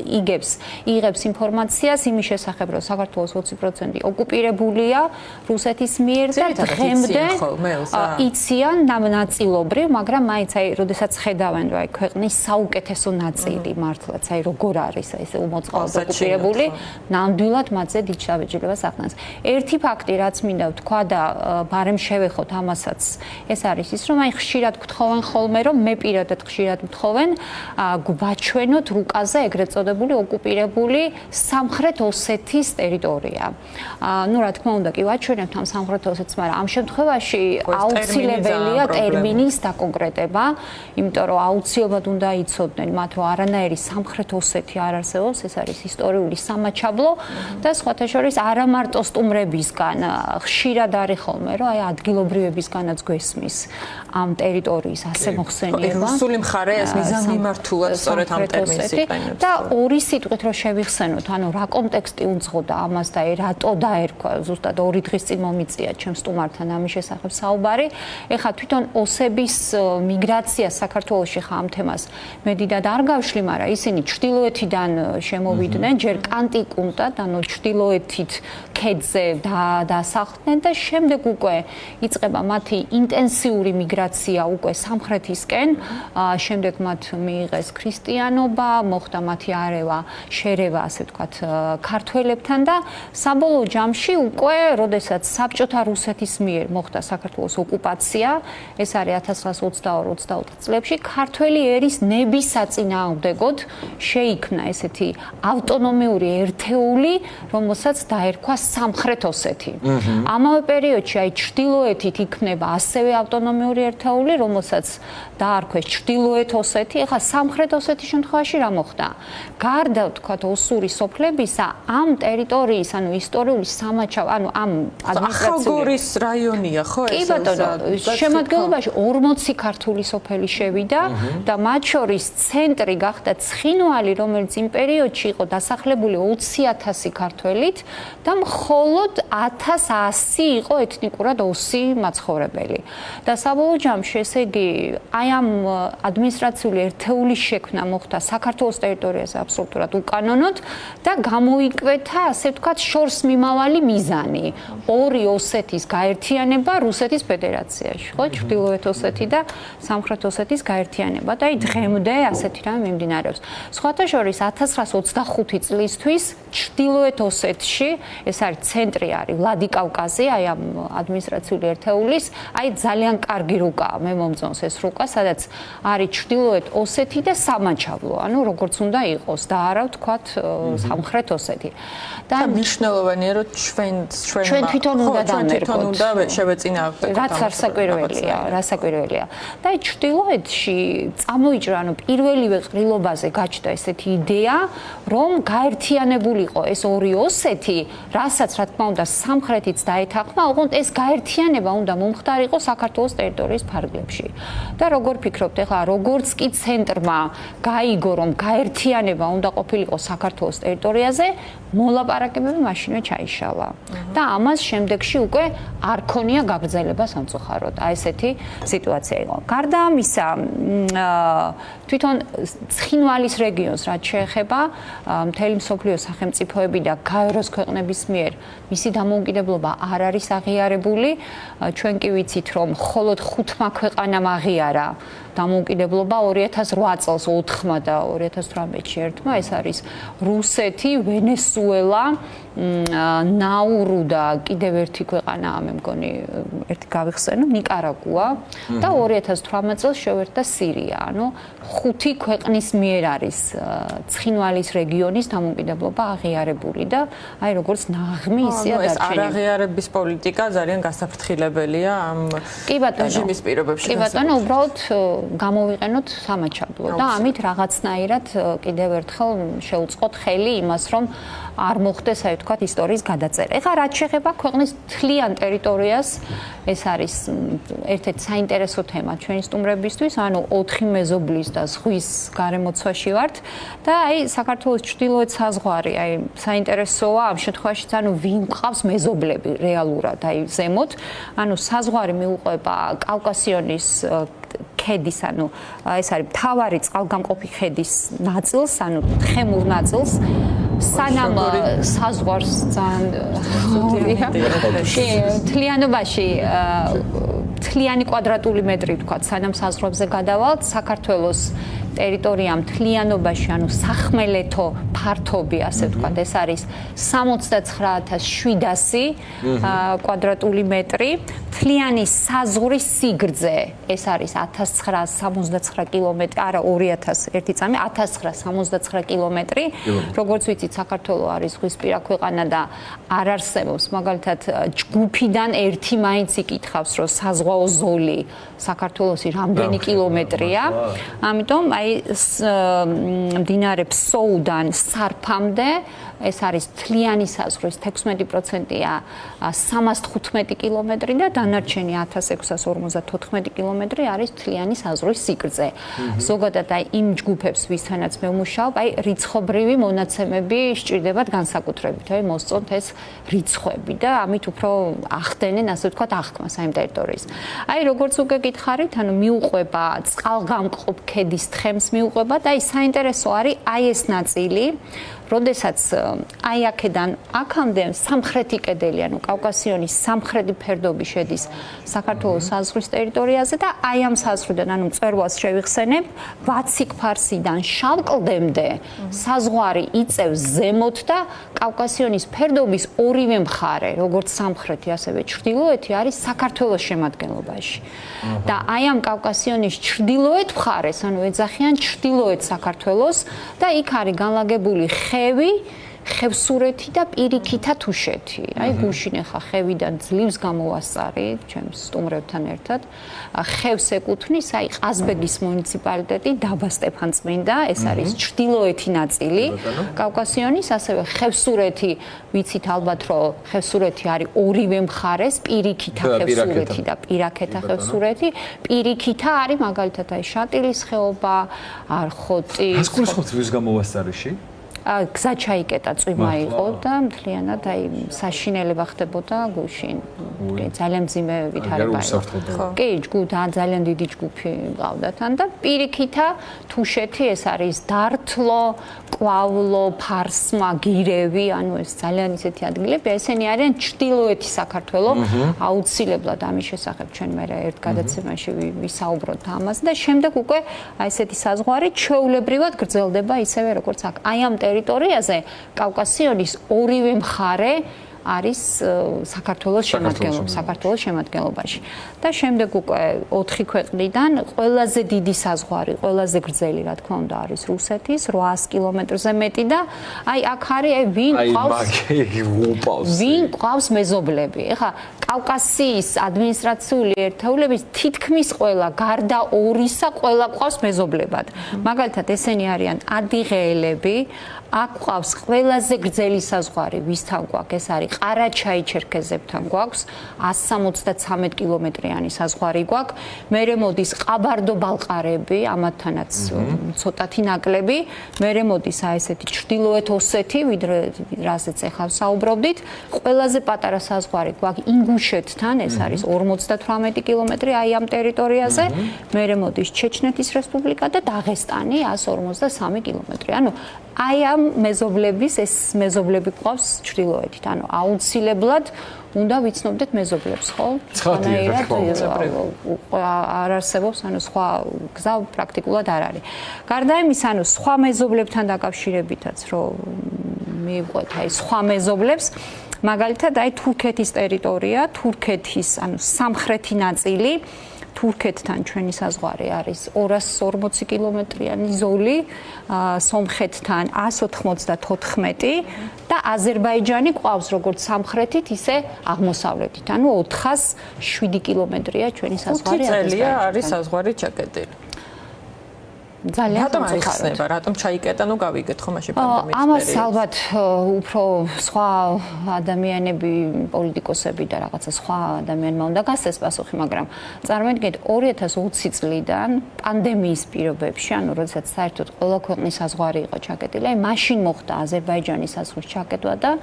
იღებს ინფორმაციას იმის შესახებ, რომ საქართველოს 20% ოკუპირებულია რუსეთის მიერ და დღემდე იციან ნაწილობრივ, მაგრამ მაინც როდესაც ხედავენ, რომ ქვეყნის საუკეთესო ნაწილი მართლაც როგორ არის ეს უმოწყალოდ ოკუპირებული, ნამდვილად მათზე დიდ შაბეჭდილებას ახდენს. ერთი ფაქტი, რაც მინდა ვთქვა და ბარემ შევეხოთ ამასაც, ეს არის ის, რომ ხშირად გთხოვენ ხოლმე, რომ მე პირადად ხშირად გთხოვენ გვაჩვენოთ რუკაზე ეგრეთ წოდებული ოკუპირებული სამხრეთ ოსეთის ტერიტორია. ნუ რა თქმა უნდა, კი ვაჩვენებთ ამ სამხრეთ ოსეთს, მაგრამ ამ შემთხვევაში აუცილებელია ტერმინის დაკონკრეტება, იმიტომ რომ აუცილებლად უნდა იცოდნენ მათ, რომ არანაირი სამხრეთ ოსეთი არ არსებობს, ეს არის ისტორიული სამაჩაბლო და სხვათა შორის არა მარტო სტუმრებისგან, ხშირად არის ხოლმე, რომ ადგილობრივებისგანაც გვესმის ამ ტერიტორიის ასე მოხსენება. რუსული მხარე ეს მიზანმიმართულად სწორედ ამ ტერმინს იყენებს. და ორი სიტყვით რომ შევიხსენოთ, ანუ რა კონტექსტი უძღოდა ამას და რატო დაერქვა, ზუსტად 2 დღის წინ მომიწია ჩემს სტუმართან ამის შესახებ საუბარი. ეხლა თვითონ ოსების მიგრაცია საქართველოში ხა ამ თემას მე დიდად არ გავშლი, მაგრამ ისინი ჩრდილოეთიდან შემოვიდნენ, ჯერ კანტიკუნტად, ანუ ჩრდილოეთით ქედზე დასახლდნენ და შემდეგ უკვე იწყება მათი ინტენსიური მიგრაცია უკვე სამხრეთისკენ, შემდეგ მათ მიიღეს ქრისტიანობა, მოხდა მათი შერევა, ასე ვთქვათ, ქართველებთან და საბოლოო ჯამში უკვე, როდესაც საბჭოთა რუსეთის მიერ მოხდა საქართველოს ოკუპაცია, ეს არის 1922-24 წლებში, ქართველი ერის ნების საწინააღმდეგოდ შეიქმნა ესეთი ავტონომიური ერთეული, რომელსაც დაერქვა სამხრეთ ოსეთი. ამავე პერიოდში ჩრდილოეთით იქნება ასევე ავტონომიური ერთეული, რომელსაც დაარქვეს ჩრდილოეთ ოსეთი. ეხლა სამხრეთ ოსეთის შემთხვევაში რა მოხდა? გარდა ვთქვათ ოსური სოფლებისა, ამ ტერიტორიის, ანუ ისტორიული ანუ ამ ახალგორის რაიონია, ხო ეს? კი ბატონო, შემადგენლობაში 40 ქართული სოფელი შევიდა და მათ შორის ცენტრი გახდა ცხინვალი, რომელიც იმ პერიოდში იყო დასახლებული 20,000 ქართველით და მხოლოდ 1100 იყო ეთნიკურად ოსი მაცხოვრებელი. და საბოლოო ჯამში, ესე იგი, აი ამ ადმინისტრაციული ერთეულის შექმნა მოხდა საქართველოს ტერიტორიაზე აბსოლუტურად უკანონოდ და გამოიკვეთა, ასე ვთქვათ, შორს მიმავალი მიზანი. 2 ოსეთის გაერთიანება რუსეთის ფედერაციაში, ხო? ჩრდილოეთ ოსეთი და სამხრეთ ოსეთის გაერთიანება და აი დღემდე ასეთი რამე მიმდინარეობს. სხვათა შორის 1925 წლისთვის ჩრდილოეთ ოსეთში, ეს არის ცენტრი არის ვლადიკავკაზი, აი ამ ადმინისტრაციული ერთეულის, აი ძალიან კარგი რუკაა, მე მომწონს ეს რუკა, სადაც არის ჩრდილოეთ ოსეთი და სამაჩაბლო, ანუ როგორც უნდა იყოს და არა ვთქვათ სამხრეთ ოსეთი. და მნიშვნელოვანია, რომ ჩვენ თვითონ უნდა დამერგოთ. შევეწინააღმდეგოთ. რაც რასაკვირველია. და აი ჩრდილოეთში წამოიჭრა, ანუ პირველივე ყრილობაზე გაჩნდა ესეთი იდეა, რომ გაერთიანებულიყო ეს 2 ოსეთი, რასაც რა თქმა უნდა სამხრეთიც დაეთანხმა, ოღონდ ეს გაერთიანება უნდა მომხდარიყო საქართველოს ტერიტორიის ფარგლებში. და როგორ ფიქრობთ, ეხლა როგორც კი ცენტრმა გაიგო, რომ გაერთიანება უნდა ყოფილიყო საქართველოს ტერიტორიაზე, მოლაპარაკებები მაშინვე ჩაიშალა. და ამას შემდეგში უკვე არ ქონია გაგრძელება სამწუხაროდ. აი ესეთი სიტუაცია იყო. გარდა ამისა, თვითონ ცხინვალის რეგიონს რაც შეეხება, მთელი მსოფლიო სახელმწიფოები და გაეროს ქვეყნების მიერ მისი დამოუკიდებლობა არ არის აღიარებული. ჩვენ კი ვიცით, რომ მხოლოდ 5 ქვეყანამ აღიარა დამოუკიდებლობა 2008 წელს 4 და 2018-ში ერთმა, ეს არის რუსეთი, ვენესუელა, ნაურუ და კიდევ ერთი ქვეყანა, მე მგონი ერთი გავიხსენო, ნიკარაგუა და 2018 წელს შევერთდა სირია. ანუ 5 ქვეყნის მიერ არის ცხინვალის რეგიონის დამოუკიდებლობა აღიარებული და აი როგორც ნაღმი ისეა დარჩენილი. ეს არაღიარების პოლიტიკა ძალიან გასაფრთხილებელია ამ რეჟიმის პირობებში. კი ბატონო, უბრალოდ გამოვიყენოთ სამაჩაბლო და ამით რაღაცნაირად კიდევ ერთხელ შეუწყოთ ხელი იმას, რომ არ მოხდეს, აი ვთქვათ, ისტორიის გადაწერა. ეხლა რაც შეეხება ქვეყნის მთლიან ტერიტორიას, ეს არის ერთ-ერთი საინტერესო თემა ჩვენი სტუმრებისთვის, ანუ 4 მეზობლის და ზღვის გარემოცვაში ვართ და აი საქართველოს ჩრდილოეთ საზღვარი, აი საინტერესოა ამ შემთხვევაში, ანუ ვინ ყავს მეზობლები რეალურად, აი ზემოთ, ანუ საზღვარი მიუყვება კავკასიონის ქედის, ანუ ეს არის მთავარი წყალგამყოფი ქედის ნაწილს, ანუ თხემურ ნაწილს სანამ საზღვარს ძალიან თლიანობაში თლიანი კვადრატული მეტრი თქვა, სანამ საზღვრებზე გადავალთ, საქართველოს ტერიტორია მთლიანობაში, ანუ სახმელეთო ფართობი, ასე ვთქვათ, ეს არის 69700 კვადრატული მეტრი. მთლიანი საზღვრის სიგრძე, ეს არის 1979 კილომეტრი, არა 1979 კილომეტრი. როგორც ვიცით, საქართველო არის ზღვისპირა ქვეყანა და არ არსებობს, მაგალითად, ჯგუფიდან ერთი მაინც იკითხავს, რომ საზღვაო ზოლი საქართველოსი რამდენი კილომეტრია. ამიტომ მდინარე ფსოუდან სარფამდე ეს არის თლიანი საზღვრის 16%-ია 315 კილომეტრი და დანარჩენი 1654 კილომეტრი არის თლიანი საზღვრის სიგრძე. ზოგადად იმ ჯგუფებს ვისთანაც მე ვმუშაობ, რიცხობრივი მონაცემები სჭირდებათ განსაკუთრებით, მოსწონთ ეს რიცხვები და ამით უფრო ახდენენ, ასე ვთქვათ, აღქმას ამ ტერიტორიის. როგორც უკვე გითხარით, ანუ მიუყვება წყალგამყოფ ქედის თხემს მიუყვება და საინტერესო არის ეს ნაწილი, როდესაც აქედან აქამდე სამხრეთი კედელი, ანუ კავკასიონის სამხრეთი ფერდობი შედის საქართველოს საზღვრის ტერიტორიაზე და ამ საზღვრიდან, ანუ მწვერვალს შევიხსენებ, ვაციკ-ფარსიდან შავ-კლდემდე საზღვარი იწევს ზემოთ და კავკასიონის ფერდობის ორივე მხარე, როგორც სამხრეთი, ასევე ჩრდილოეთი არის საქართველოს შემადგენლობაში. და ამ კავკასიონის ჩრდილოეთ მხარეს, ანუ ეძახიან ჩრდილოეთ საქართველოს და იქ არის განლაგებული ხევსურეთი და პირიქითა თუშეთი. გუშინ ახლა ხევიდან ძლივს გამოვასწარი ჩემს სტუმრებთან ერთად. ხევს ეკუთვნის ყაზბეგის მუნიციპალიტეტი, დაბა სტეფანწმინდა, ეს არის ჩრდილოეთი ნაწილი კავკასიონის, ასევე ხევსურეთი, ვიცით ალბათ, რომ ხევსურეთი არის ორივე მხარეს, პირიქითა ხევსურეთი და პირაქეთა ხევსურეთი. პირიქითა არის მაგალითად შატილის ხეობა, არხოტი. ეს გულისხმობთ ვის გამოვასწარიში? გზა ჩაიკეტა, წვიმა იყო და მთლიანად საშინელება ხდებოდა გუშინ. ძალიან მძიმე ვითარება იყო. კი, ძალიან დიდი ჯგუფი მყავდათან და პირიქითა თუშეთი, ეს არის დართლო, ყვავლო, ფარსმა, გირევი, ანუ ეს ძალიან ისეთი ადგილები, ესენი არიან ჩრდილოეთი საქართველო. აუცილებლად ამის შესახებ ჩვენ მე ერთ გადაცემაში ვისაუბროთ ამას და შემდეგ უკვე ესეთი საზღვარი ჩვეულებრივად გრძელდება ისევე როგორც აქ. ამ ტერიტორიაზე კავკასიონის ორივე მხარე არის საქართველოს შემადგენლობაში. და შემდეგ უკვე 4 ქვეყნიდან ყველაზე დიდი საზღვარი, ყველაზე გრძელი, რა თქმა უნდა, არის რუსეთის 800 კილომეტრზე მეტი და აქ არის ვინ ყავს მეზობლები. ეხლა კავკასიის ადმინისტრაციული ერთეულების თითქმის ყველა, გარდა 2-ისა, ყველა ყავს მეზობლებად. მაგალითად, ესენი არიან ადიღეელები, აქ ყავს ყველაზე გრძელი საზღვარი, ვისთან გვაქვს, ეს არის ყარაჩაი-ჩერქეზებთან გვაქვს 173 კილომეტრიანი საზღვარი გვაქვს. მერე მოდის ყაბარდო-ბალყარები, ამათთანაც ცოტათი ნაკლები. მერე მოდის ესეთი ჩრდილოეთ ოსეთი, ვიდრე რასაც ახლა საუბრობდით. ყველაზე პატარა საზღვარი გვაქვს ინგუშეთთან, ეს არის 58 კილომეტრი ამ ტერიტორიაზე. მერე მოდის ჩეჩნეთის რესპუბლიკა და დაღესტანი 153 კილომეტრი. ანუ ამ მეზობლების ეს მეზობლები ყავს ჩრდილოეთით. ანუ აუცილებლად უნდა ვიცნობდეთ მეზობლებს, ხო? არ არსებობს, ანუ სხვა გზა პრაქტიკულად არ არის. გარდა იმისა, ანუ სხვა მეზობლებთან დაკავშირებითაც, რომ მივყვეთ სხვა მეზობლებს, მაგალითად, თურქეთის ტერიტორია, თურქეთის, ანუ სამხრეთი ნაწილი თურქეთთან ჩვენი საზღვარი არის 240 კილომეტრიანი ზოლი, სომხეთთან 194 და აზერბაიჯანი ყავს როგორც სამხრეთით, ისე აღმოსავლეთით. ანუ 407 კილომეტრია ჩვენი საზღვარი. 5 წელია არის საზღვარი ჩაკეტილი. ძალიან ხდება, რატომ ჩაიკეტა, ნუ გავიგეთ ხო მაშინ პანდემიის პერიოდში. ამას ალბათ უფრო სხვა ადამიანები, პოლიტიკოსები და რაღაცა სხვა ადამიანმა უნდა გასცეს პასუხი, მაგრამ წარმოიდგინეთ 2020 წლიდან პანდემიის პირობებში, ანუ როდესაც საერთოდ ყველა ქვეყნის საზღვარი იყო ჩაკეტილი, მაშინ მოხდა აზერბაიჯანის საზღვრის ჩაკეტვა და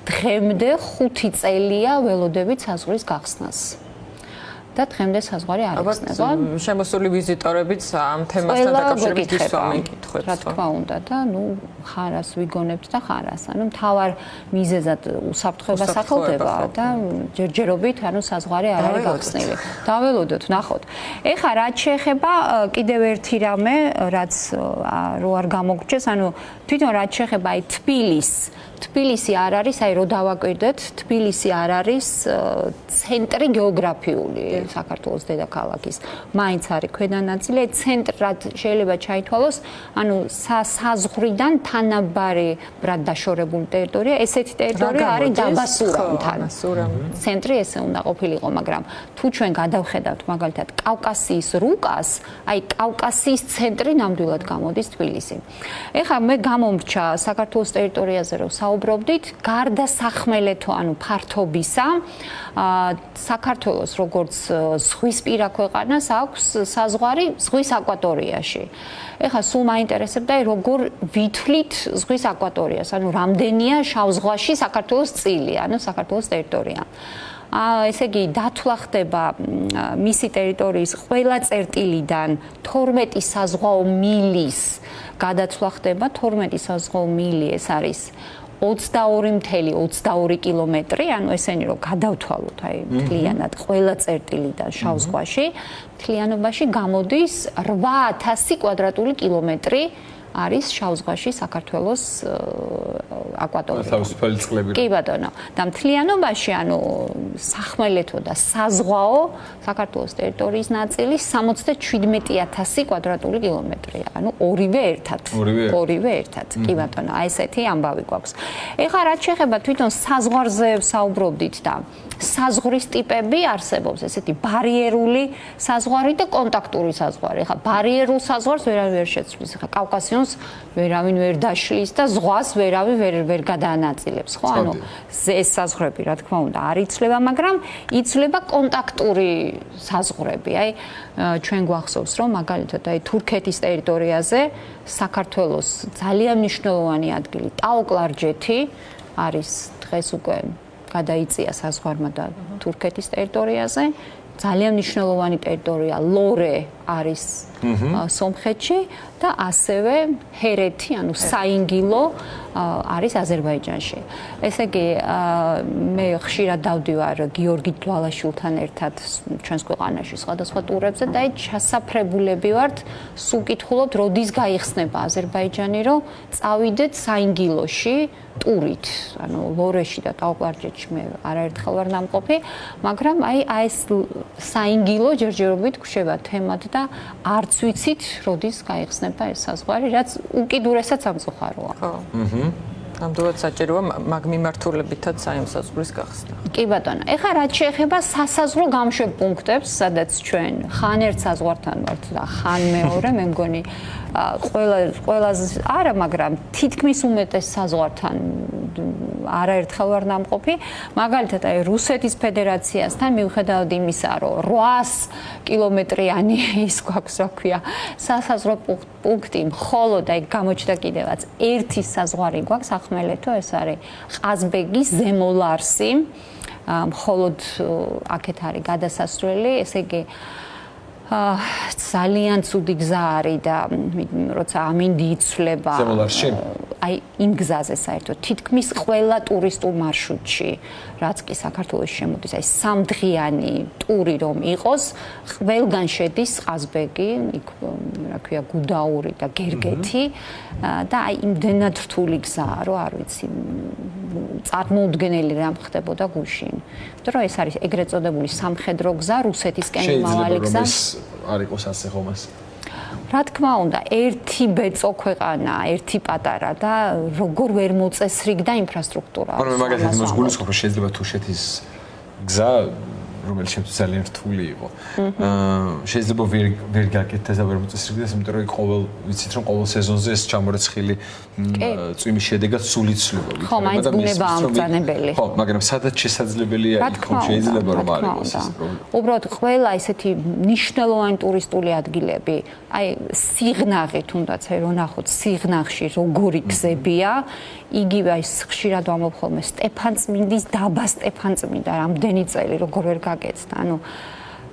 დღემდე 5 წელია ველოდებით საზღვრის გახსნას. და დღემდე საზღვარი არ იხსნება. შემოსული ვიზიტორებიც ამ თემასთან დაკავშირებით ისვამენ კითხვებს. რა თქმა უნდა და ხარას ვიგონებთ და ხარას. მთავარ მიზეზად უსაფრთხოებას ახდება და ჯერჯერობით საზღვარი არ არის გახსნილი. დაველოდოთ, ნახოთ. ეხლა რაც შეეხება კიდევ ერთი რამე, რაც რო არ გამოგრჩეს, თვითონ რაც შეეხება თბილისი არ არის, რო დავაკვირდეთ, თბილისი არ არის ცენტრი გეოგრაფიული საქართველოს დედაქალაქის. მაინც არის ქვედა ნაწილი, ცენტრად შეიძლება ჩაითვალოს, საზღვრიდან თანაბარი ბრად დაშორებული ტერიტორია, ესეთი ტერიტორია არის დაბა სურამთან. ცენტრი ესე უნდა ყოფილიყო, მაგრამ თუ ჩვენ გადავხედავთ მაგალითად კავკასიის რუკას, კავკასიის ცენტრი ნამდვილად გამოდის თბილისი. ეხლა მე გამომრჩა საქართველოს ტერიტორიაზე რომ საუბრობდით, გარდა სახმელეთო, ფართობისა, საქართველოს როგორც ზღვისპირა ქვეყანას აქვს საზღვარი ზღვის აკვატორიაში. ეხლა სულ მაინტერესებდა როგორ ვითვლით ზღვის აკვატორიას, რამდენია შავ ზღვაში საქართველოს წილი, საქართველოს ტერიტორია. ესე იგი დათვლა ხდება მისი ტერიტორიის ყველა წერტილიდან 12 საზღვაო მილის გადათვლა ხდება 12 საზღვაო მილი ეს არის 22.22 კილომეტრი, ესენი რომ გადავთვალოთ, მთლიანად ყველა წერტილიდან შავ ზღვაში, მთლიანობაში გამოდის 8000 კვადრატული კილომეტრი არის შავ ზღვაში საქართველოს აკვატორია. თავისუფალი წყლები. კი ბატონო. და მთლიანობაში, სახმელეთო და საზღვაო საქართველოს ტერიტორიის ნაწილი 77000 კვადრატული კილომეტრია. ორივე ერთად. ორივე ერთად. კი ბატონო, ესეთი ამბავი გვაქვს. ეხლა რაც შეეხება თვითონ საზღვარზე საუბრობდით და საზღვრის ტიპები არსებობს, ესეთი ბარიერული საზღვარი და კონტაქტური საზღვარი. ეხლა ბარიერულ საზღვარს ვერავინ ვერ შეცვლის. ეხლა კავკასიონს ვერავინ ვერ დაშლის და ზღვას ვერავინ ვერ გადაანაწილებს, ხო? ეს საზღვრები, რა თქმა უნდა, არ იცვლება, მაგრამ იცვლება კონტაქტური საზღვრები. ჩვენ გვახსოვს, რომ მაგალითად, თურქეთის ტერიტორიაზე საქართველოს ძალიან მნიშვნელოვანი ადგილი ტაო-კლარჯეთი არის დღეს უკვე გადაიწია საზღვარმა და თურქეთის ტერიტორიაზე. ძალიან მნიშვნელოვანი ტერიტორია ლორე არის სომხეთში და ასევე ჰერეთი, საინგილო არის აზერბაიჯანში. ესე იგი, მე ხშირად დავდივარ გიორგი დვალაშვილთან ერთად ჩვენს ქვეყანაში სხვადასხვა ტურებზე და ჩასაფრებულები ვართ, სულ კითხულობთ, როდის გაიხსნება აზერბაიჯანი, რომ წავიდეთ საინგილოში ტურით, ლორეში და ტაო-კლარჯეთში მე არაერთხელ ვარ დამყოფი, მაგრამ ეს საინგილო ჯერჯერობით გვშება თემად და არც ვიცით, როდის გაიხსნება ეს საზღვარი, რაც უკიდურესად სამწუხაროა. ხო. ნამდვილად საჭიროა მაგ მიმართულებითაც ამ საზღვრის გახსნა. კი ბატონო, ეხლა რაც შეეხება სასაზღვრო გამშვებ პუნქტებს, სადაც ჩვენ ხან ერთ საზღვართან ვართ და ხან მეორე, მე მგონი ყველაზე არა, მაგრამ თითქმის უმეტეს საზღვართან არაერთხელ ვარ დამყოფი. მაგალითად, რუსეთის ფედერაციასთან მიუხედავად იმისა, რომ 800 კილომეტრიანი ის გვაქვს, რა ქვია, სასაზღვრო პუნქტი, მხოლოდ გამოჩნდა კიდევაც ერთი საზღვარი გვაქვს ახმელეთო, ეს არის ყაზბეგის ზემო ლარსი. მხოლოდ აქეთ არის გადასასვლელი, ესე იგი ძალიან ცუდი გზა არის და როცა ამინდი იცვლება იმ გზაზე საერთოდ თითქმის ყველა ტურისტულ მარშრუტში რაც კი საქართველოში შემოდის სამდღიანი ტური რომ იყოს ყველგან შედის ყაზბეგი იქ რა ქვია გუდაური და გერგეთი და იმდენად რთული გზაა რომ არ ვიცი წარმოუდგენელი რამ ხდებოდა გუშინ იმიტომ რომ ეს არის ეგრეთ წოდებული სამხედრო გზა რუსეთისკენ მიმავალი გზა არ იყოს ასე ხომას. რა თქმა უნდა, ერთი ბეწო ქვეყანა, ერთი პატარა და როგორ ვერ მოწესრიგდა ინფრასტრუქტურა. მაგრამ მაგალითად იმას გულისხმობ, რომ შეიძლება თუშეთის გზა, რომელიც შემთხვევით ძალიან რთული იყო. შეიძლება ვერ გაკეთდეს და ვერ მოწესრიგდეს, იმიტომ რომ ყოველ ვიცით რომ ყოველ სეზონზე ეს ჩამორეცხილი წვიმის შედეგად სულ იცვლება. ხო, მაინც ბუნება ამბრძანებელი. ხო, მაგრამ სადაც შესაძლებელია იქ რომ შეიძლება რომ არ იყოს ეს პრობლემა. უბრალოდ ყველა ესეთი მნიშვნელოვანი ტურისტული ადგილები, აი სიღნაღი თუნდაც რო ნახოთ, სიღნაღში როგორი გზებია, იგივე აი ხშირად ვამბობ ხოლმე სტეფანწმინდის დაბა სტეფანწმინდა, რამდენი წელი როგორ ვერ გაკეთდა. ანუ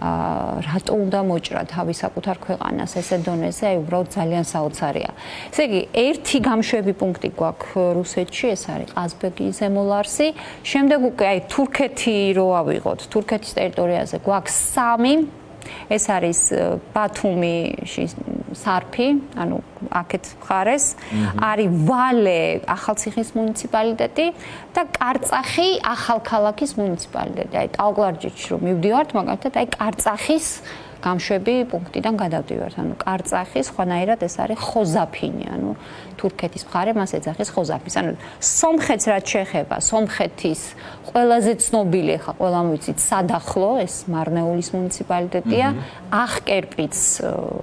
რატო უნდა მოჭრა თავის საკუთარ ქვეყანას ესე დონეზე, აი უბრალოდ ძალიან საოცარია. ესე იგი, ერთი გამშვები პუნქტი გვაქვს რუსეთში, ეს არის ყაზბეგი ზემოლარსი. შემდეგ უკვე აი თურქეთი რო ავიღოთ, თურქეთის ტერიტორიაზე გვაქვს 3. ეს არის ბათუმიში სარფი, ანუ აქეთ მხარეს, არის ვალე ახალციხის მუნიციპალიტეტი და კარწახი ახალქალაქის მუნიციპალიტეტი. აი ტალგლარჯეთში რომ მივდივართ, მაგალითად, აი კარწახის გამშვები პუნქტიდან გადავდივართ. ანუ კარწახი სხვანაირად ეს არის ხოზაფინი, ანუ თურქეთის მხარე მას ეძახის ხოზაფის. ანუ სომხეთს რაც შეეხება, სომხეთის ყველაზე ცნობილი ხა ყველამ ვიცით სადახლო, ეს მარნეულის მუნიციპალიტეტია, ახკერპიც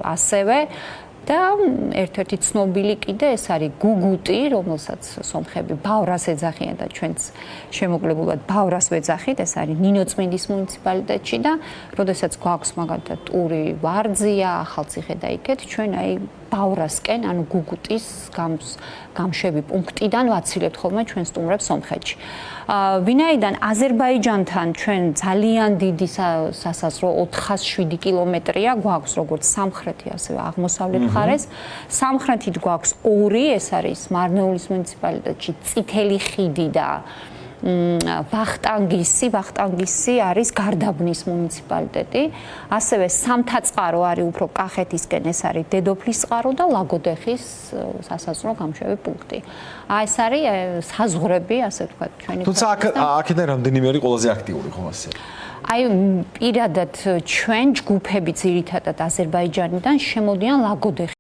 ასევე და ერთ-ერთი ცნობილი კიდე ეს არის გუგუტი, რომელსაც სომხები ბავრას ეძახიან და ჩვენც შემოგლებულად ბავრას ვეძახით, ეს არის ნინოწმინდის მუნიციპალიტეტში და როდესაც გვაქვს მაგალითად ტური ვარძია, ახალციხე და იქეთ, ჩვენ აი ბავრასკენ, ანუ გუგუტის გამშვები პუნქტიდან ვაცილებთ ხოლმე ჩვენ სტუმრებს სომხეთში. ვინაიდან აზერბაიჯანთან ჩვენ ძალიან დიდი სასაზღვრო 407 კილომეტრია გვაქვს, როგორც სამხრეთი, ასევე აღმოსავლეთ მხარეს. სამხრეთით გვაქვს 2, ეს არის მარნეულის მუნიციპალიტეტში წითელი ხიდი და ვახტანგისი არის გარდაბნის მუნიციპალიტეტი. ასევე სამთაწყარო არის უფრო კახეთისკენ, ეს არის დედოფლის წყარო და ლაგოდეხის სასაზღვრო გამშვები პუნქტი. ეს არის საზღვრები, ასე ვთქვათ, ჩვენი. თუმცა აქედან რამდენიმე არის ყველაზე აქტიური ხო ასე? აი პირადად ჩვენ ჯგუფები ძირითადად აზერბაიჯანიდან შემოდიან ლაგოდეხის